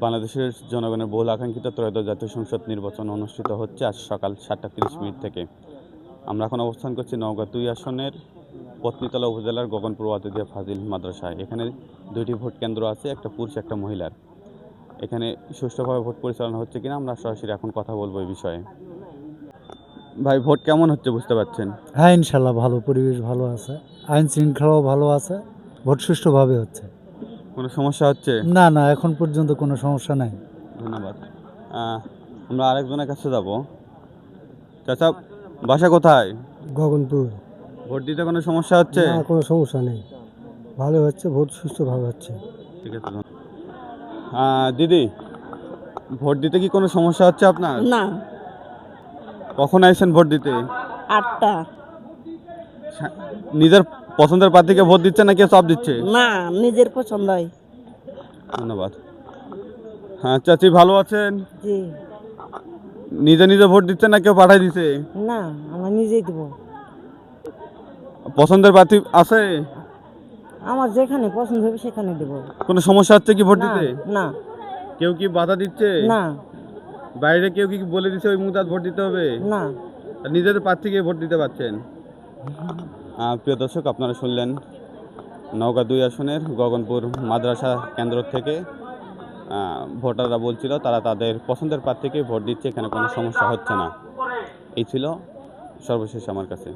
বাংলাদেশের জনগণের বহুল আকাঙ্ক্ষিত ত্রয়োদশ জাতীয় সংসদ নির্বাচন অনুষ্ঠিত হচ্ছে আজ সকাল 7:30 থেকে। আমরা এখন অবস্থান করছি নওগাঁ 2 আসনের পত্নীতলা উপজেলার গগনপুর ওয়াদিয়া ফাজিল মাদ্রাসায়। এখানে দুইটি ভোট কেন্দ্র আছে, একটা পুরুষ একটা মহিলার। এখানে সুষ্ঠুভাবে ভোট পরিচালনা হচ্ছে কিনা আমরা সরাসরি এখন কথা বলবো এই বিষয়ে। ভাই, ভোট কেমন হচ্ছে বুঝতে পারছেন? হ্যাঁ, ইনশাল্লাহ ভালো, পরিবেশ ভালো আছে, আইন শৃঙ্খলাও ভালো আছে, ভোট সুষ্ঠুভাবে হচ্ছে। কোনো সমস্যা হচ্ছে? না না, এখন পর্যন্ত কোনো সমস্যা নাই। ধন্যবাদ। আমরা আরেকজনের কাছে যাব। চাচা, বাসা কোথায়? গগনপুর। ভোট দিতে কোনো সমস্যা হচ্ছে? না, কোনো সমস্যা নেই, ভালো হচ্ছে, ভোট সুষ্ঠুভাবে হচ্ছে। ঠিক আছে। দিদি, ভোট দিতে কি কোনো সমস্যা হচ্ছে আপনার? না। কখন আইছেন ভোট দিতে? 8টা। নিজের পছন্দের প্রার্থীকে ভোট দিচ্ছে নাকি সব দিচ্ছে? না, নিজের পছন্দই। ধন্যবাদ। হ্যাঁ চাচি, ভালো আছেন? জি। নিজে নিজে ভোট দিচ্ছেন না কেউ পাঠাই দিছে? না, আমরা নিজেই দেব। পছন্দের প্রার্থী আছে? আমার যেখানে পছন্দ হবে সেখানে দেব। কোনো সমস্যা হচ্ছে কি ভোট না দিতে? না কেউ কি বাধা দিচ্ছে? না বাইরে কেউ কি বলে দিচ্ছে ওই মুহূর্তে ভোট দিতে হবে? না। আর নিজেদের প্রার্থীকে ভোট দিতে পারছেন? প্রিয় দর্শক, আপনারা শুনলেন নওগাঁ 2 আসনের গগনপুর মাদ্রাসা কেন্দ্র থেকে ভোটাররা বলছিল তারা তাদের পছন্দের প্রার্থীকে ভোট দিচ্ছে, এখানে কোনো সমস্যা হচ্ছে না। এই ছিল সর্বশেষ আমার কাছে।